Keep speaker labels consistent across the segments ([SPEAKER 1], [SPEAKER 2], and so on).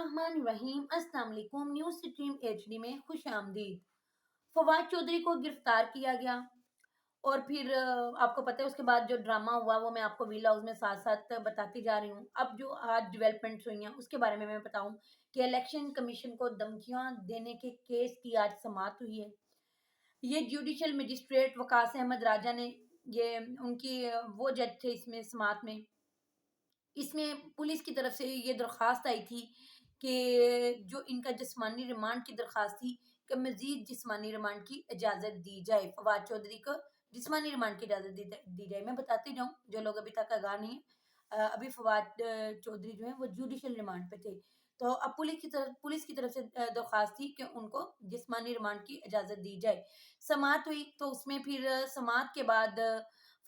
[SPEAKER 1] बिस्मिल्लाहिर्रहमानिर्रहीम। अस्सलाम वालेकुम। न्यूज़ स्ट्रीम एचडी में खुश आमदीद। फवाद चौधरी को गिरफ्तार किया गया और फिर आपको पता है उसके बाद जो ड्रामा हुआ वो मैं आपको व्लॉग्स में साथ साथ बताती जा रही हूँ। अब जो आज डेवलपमेंट्स हुई हैं उसके बारे में मैं बताऊं कि इलेक्शन कमीशन को धमकियां देने के केस की आज समाअत हुई है। ये जुडिशल मजिस्ट्रेट वकास अहमद राजा ने ये उनकी वो जज थे इसमें समाअत में। इसमें पुलिस की तरफ से ये दरख्वास्त आई थी कि जो इनका जिस्मानी रिमांड की दरख्वास्त थी कि मजीद जिस्मानी रिमांड की इजाज़त दी जाए। फवाद चौधरी को जिस्मानी रिमांड की इजाज़त दी जाए। मैं बताती जाऊँ जो लोग अभी तक आगाह नहीं है। अभी फवाद चौधरी जो है वो जुडिशल रिमांड पे थे। तो अब पुलिस की तरफ से दरख्वास्त थी कि उनको जिस्मानी रिमांड की इजाज़त दी जाए। समाअत हुई तो उसमें फिर समाअत के बाद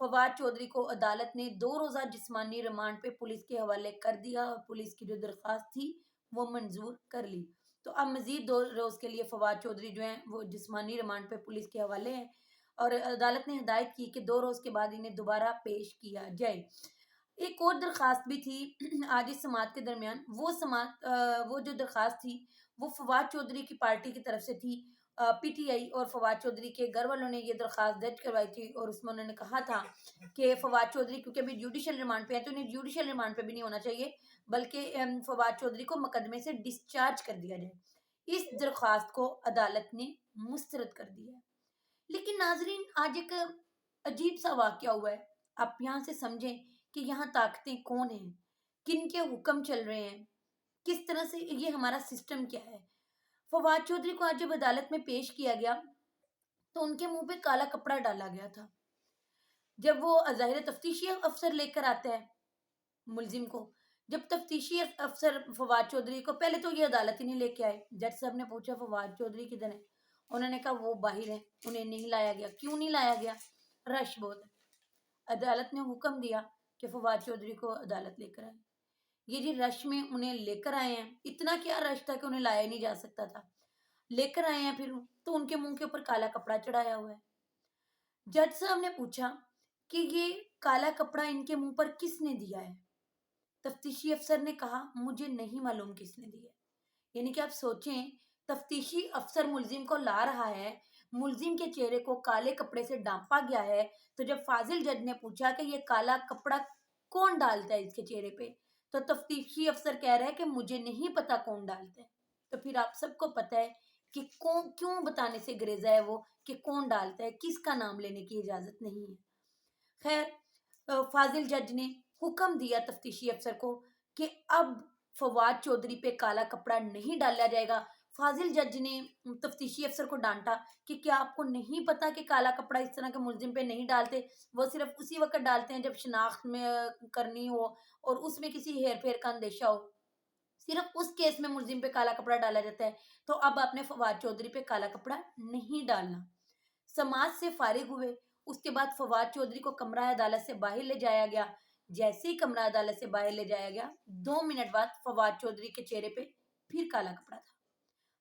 [SPEAKER 1] फवाद चौधरी को अदालत ने 2 रोज़ा जिस्मानी रिमांड पे पुलिस के हवाले कर दिया और पुलिस की जो दरख्वास्त थी वो मंजूर कर ली। तो अब मजीद 2 रोज़ के लिए फवाद चौधरी जो हैं वो जिस्मानी रिमांड पे पुलिस के हवाले हैं और अदालत ने हिदायत की कि 2 रोज़ के बाद इन्हें दोबारा पेश किया जाए। एक और दरख्वास्त भी थी आज इस समाअत के दरमियान। वो जो दरख्वास्त थी वो फवाद चौधरी की पार्टी की तरफ से थी। पीटीआई और फवाद चौधरी के घर वालों ने ये दरख्वास्त दर्ज करवाई थी और उसमें उन्होंने कहा था कि फवाद चौधरी क्योंकि अभी जुडिशल रिमांड पे है तो उन्हें जुडिशल रिमांड पे भी नहीं होना चाहिए बल्कि फवाद चौधरी को मुकदमे से डिस्चार्ज कर दिया जाए। इस दरख्वास्त को अदालत ने मुस्तरद कर दिया है। लेकिन नाजरीन आज एक अजीब सा वाकया हुआ है। आप यहाँ से समझें कि यहाँ ताकतें कौन हैं, किन के हुक्म चल रहे हैं, किस तरह से ये हमारा सिस्टम क्या है। फवाद चौधरी को आज जब अदालत में पेश किया गया तो उनके मुंह पे काला कपड़ा डाला गया था। जब वो ज़ाहिर तफ्तीशी अफसर लेकर आता है मुलजिम को, जब तफ्तीशी अफसर फवाद चौधरी को पहले तो ये अदालत ही नहीं लेके आए। जज साहब ने पूछा फवाद चौधरी किधर है, उन्होंने कहा वो बाहर है, उन्हें नहीं लाया गया। क्यों नहीं लाया गया? रश बहुत है। अदालत ने हुक्म दिया कि फवाद चौधरी को अदालत लेकर आए। ये जी रश में उन्हें लेकर आए हैं। इतना क्या रश था कि उन्हें लाया नहीं जा सकता था। लेकर आए हैं फिर तो उनके मुंह के ऊपर काला कपड़ा चढ़ाया हुआ है। जज साहब ने पूछा कि ये काला कपड़ा इनके मुंह पर किसने दिया है? तफ्तीशी अफसर ने कहा मुझे नहीं मालूम किसने दिया। यानी कि आप सोचें, तफ्तीशी अफसर मुलजिम को ला रहा है, मुलजिम के चेहरे को काले कपड़े से ढांपा गया है। तो जब फाजिल जज ने पूछा कि ये काला कपड़ा कौन डालता है इसके चेहरे पे, तो तफ्तीशी अफसर कह रहा है कि मुझे नहीं पता कौन डालता है। तो फिर आप सबको पता है कि कौन क्यों बताने से गुरेजा है वो कि कौन डालता है, किसका नाम लेने की इजाजत नहीं है। खैर फाजिल जज ने हुक्म दिया तफ्तीशी अफसर को कि अब फवाद चौधरी पे काला कपड़ा नहीं डाला जाएगा। फाजिल जज ने तफ्तीशी अफसर को डांटा कि क्या आपको नहीं पता कि काला कपड़ा इस तरह के मुलजिम पे नहीं डालते, वो सिर्फ उसी वक्त डालते हैं जब शनाख्त में करनी हो और उसमें किसी हेर फेर का अंदेशा हो। सिर्फ उस केस में मुलजिम पे काला कपड़ा डाला जाता है। तो अब आपने फवाद चौधरी पे काला कपड़ा नहीं डालना। समाज से फारिग हुए। उसके बाद फवाद चौधरी को कमरा अदालत से बाहर ले जाया गया। जैसे ही कमरा अदालत से बाहर ले जाया गया 2 मिनट बाद फवाद चौधरी के चेहरे पे फिर काला कपड़ा था।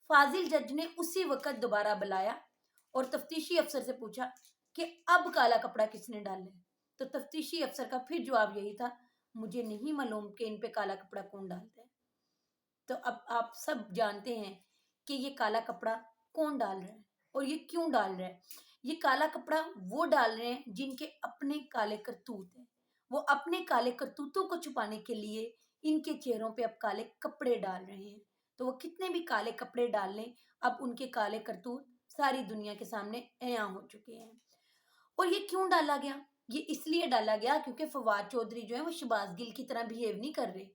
[SPEAKER 1] फाजिल जज ने उसी वक्त दोबारा बुलाया और तफ्तीशी अफसर से पूछा कि अब काला कपड़ा किसने डाला है। तो तफ्तीशी अफसर का फिर जवाब यही था, मुझे नहीं मालूम कि इन पे काला कपड़ा कौन डालता है। तो अब आप सब जानते हैं कि ये काला कपड़ा कौन डाल रहा है और ये क्यों डाल रहा है। ये काला कपड़ा वो डाल रहे हैं जिनके अपने काले करतूत हैं। वो अपने काले करतूतों को छुपाने के लिए इनके चेहरों पे अब काले कपड़े डाल रहे हैं। तो वो कितने भी काले कपड़े डाल लें, अब उनके काले करतूत सारी दुनिया के सामने अयां हो चुके हैं। और ये क्यों डाला गया? ये इसलिए डाला गया क्योंकि फवाद चौधरी जो है वो शहबाज गिल की तरह बिहेव नहीं कर रहे।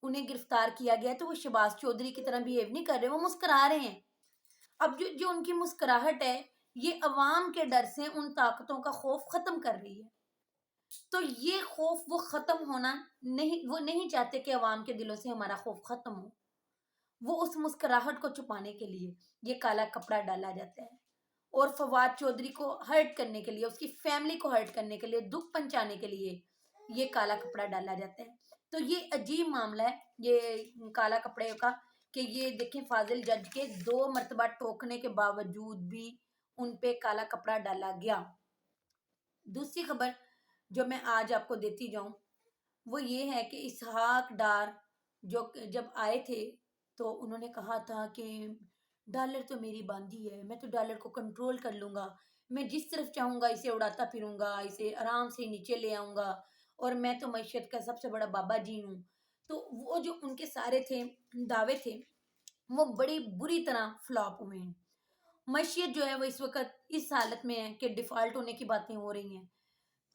[SPEAKER 1] उन्हें गिरफ्तार किया गया तो वो शहबाज चौधरी की तरह बिहेव नहीं कर रहे, वो मुस्कुरा रहे हैं। अब जो जो उनकी मुस्कुराहट है ये अवाम के डर से उन ताकतों का खौफ खत्म कर रही है। तो ये खौफ वो खत्म होना नहीं, वो नहीं चाहते कि अवाम के दिलों से हमारा खौफ खत्म हो। वो उस मुस्कुराहट को छुपाने के लिए ये काला कपड़ा डाला जाता है और फवाद चौधरी को हर्ट करने के लिए, उसकी फैमिली को हर्ट करने के लिए, दुख पहुंचाने के लिए ये काला कपड़ा डाला जाता है। तो ये अजीब मामला है ये काला कपड़े का कि ये देखें फाजिल जज के 2 मरतबा टोकने के बावजूद भी उन पे काला कपड़ा डाला गया। दूसरी खबर जो मैं आज आपको देती जाऊं वो ये है कि इसहाक डार जो जब आए थे تو انہوں نے کہا تھا کہ ڈالر تو میری باندھی ہے، میں تو ڈالر کو کنٹرول کر لوں گا، میں جس طرف چاہوں گا اسے اڑاتا پھروں گا، اسے آرام سے نیچے لے آؤں گا، اور میں تو معیشت کا سب سے بڑا بابا جی ہوں۔ تو وہ جو ان کے سارے تھے دعوے تھے، وہ بڑی بری طرح فلاپ ہوئے ہیں۔ معیشت جو ہے وہ اس وقت اس حالت میں ہے کہ ڈیفالٹ ہونے کی باتیں ہو رہی ہیں۔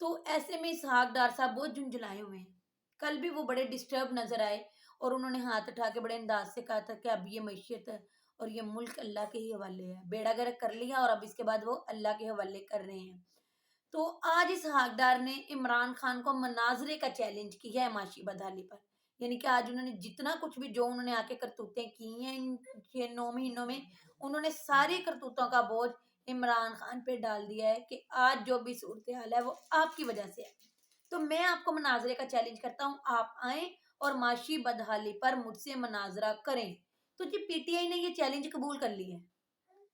[SPEAKER 1] تو ایسے میں اسحاق ڈار صاحب بہت جھنجھلائے ہوئے ہیں۔ کل بھی وہ بڑے ڈسٹرب نظر آئے اور انہوں نے ہاتھ اٹھا کے بڑے انداز سے کہا تھا کہ اب یہ معیشت اور یہ ملک اللہ کے ہی حوالے ہے، بیڑا گرک کر لیا اور اب اس کے بعد وہ اللہ کے حوالے کر رہے ہیں۔ تو آج اس حقدار نے عمران خان کو مناظرے کا چیلنج کیا ہے معاشی بدحالی پر، یعنی کہ آج انہوں نے جتنا کچھ بھی جو انہوں نے آ کے کرتوتیں کی ہیں ان 9 مہینوں میں، انہوں نے ساری کرتوتوں کا بوجھ عمران خان پہ ڈال دیا ہے کہ آج جو بھی صورتحال ہے وہ آپ کی وجہ سے ہے۔ تو میں آپ کو مناظرے کا چیلنج کرتا ہوں، آپ آئیں اور معاشی بدحالی پر مجھ سے مناظرہ کریں۔ تو جی پی ٹی آئی نے یہ چیلنج قبول کر لی ہے،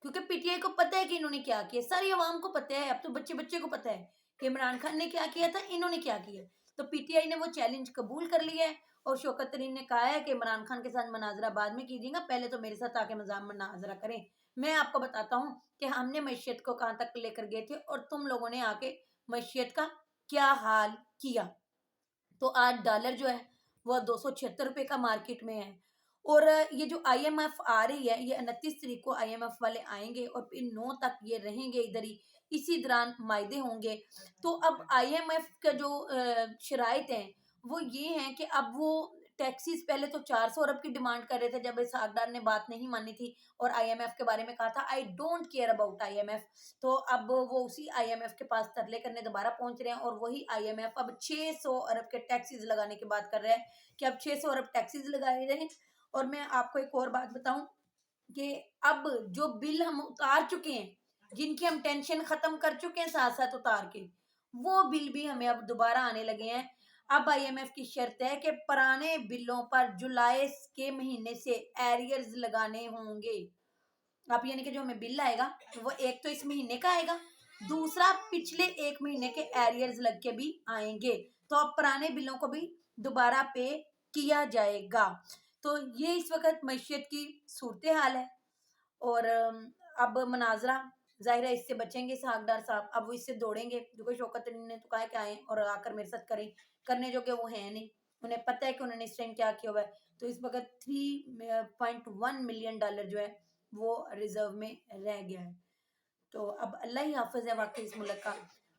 [SPEAKER 1] کیونکہ پی ٹی آئی کو پتہ ہے کہ انہوں نے کیا کیا، ساری عوام کو پتہ ہے، اب تو بچے بچے کو پتہ ہے کہ عمران خان نے کیا کیا تھا، انہوں نے کیا کیا۔ تو پی ٹی آئی نے وہ چیلنج قبول کر لیا ہے اور شوکت ترین نے کہا ہے کہ عمران خان کے ساتھ مناظرہ بعد میں کیجیے گا، پہلے تو میرے ساتھ آ کے مناظرہ کریں۔ میں آپ کو بتاتا ہوں کہ ہم نے معیشت کو کہاں تک لے کر گئے تھے اور تم لوگوں نے آ کے معیشت کا کیا حال کیا۔ تو آج ڈالر جو ہے وہ 276 روپے کا مارکیٹ میں ہے، اور یہ جو آئی ایم ایف آ رہی ہے، یہ 29 تاریخ کو آئی ایم ایف والے آئیں گے اور پھر 9 تک یہ رہیں گے ادھر ہی، اسی دوران معاہدے ہوں گے۔ تو اب آئی ایم ایف کا جو شرائط ہیں وہ یہ ہیں کہ اب وہ ٹیکسیز پہلے تو 400 ارب کی ڈیمانڈ کر رہے تھے جب اسحاق ڈار نے بات نہیں مانی تھی اور آئی ایم ایف کے بارے میں کہا تھا I don't care about I M F, تو اب وہ اسی آئی ایم ایف کے پاس ترلے کرنے دوبارہ پہنچ رہے ہیں، اور وہی آئی ایم ایف اب 600 ارب کے ٹیکسیز لگانے کی بات کر رہے ہیں کہ اب 600 ارب ٹیکسیز لگائے رہے ہیں۔ اور میں آپ کو ایک اور بات بتاؤں کہ اب جو بل ہم اتار چکے ہیں، جن کی ہم ٹینشن ختم کر چکے ہیں ساتھ ساتھ اتار کے، وہ بل بھی ہمیں اب دوبارہ آنے لگے ہیں۔ اب آئی ایم ایف کی شرط ہے کہ پرانے بلوں پر جولائی کے مہینے سے ایریئرز لگانے ہوں گے۔ اب یعنی کہ جو ہمیں بل آئے گا وہ ایک تو اس مہینے کا آئے گا، دوسرا پچھلے 1 مہینے کے ایریئرز لگ کے بھی آئیں گے، تو اب پرانے بلوں کو بھی دوبارہ پے کیا جائے گا۔ تو یہ اس وقت معیشت کی صورتحال ہے، اور اب مناظرہ ظاہر ہے اس سے بچیں گے اسحاق ڈار صاحب، اب وہ اس سے دوڑیں گے، جو کہ شوکت نے تو کہا کہ آئیں اور آ کر میرے ساتھ کریں، کرنے جو کہ وہ ہیں نہیں، انہیں پتہ ہے کہ انہوں نے اس ٹائم کیا کیا ہوا ہے۔ تو اس وقت 3.1 ملین ڈالر جو ہے وہ ریزرو میں رہ گیا ہے۔ تو اب اللہ ہی حافظ ہے واقعی اس ملک کا۔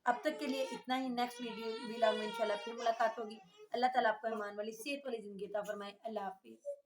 [SPEAKER 1] اب تک کے لیے اتنا ہی، نیکسٹ ویڈیو ویلاگ میں انشاءاللہ پھر ملاقات ہوگی۔ اللہ تعالیٰ آپ کو ایمان والی صحت والی زندگی عطا فرمائے۔ اللہ حافظ۔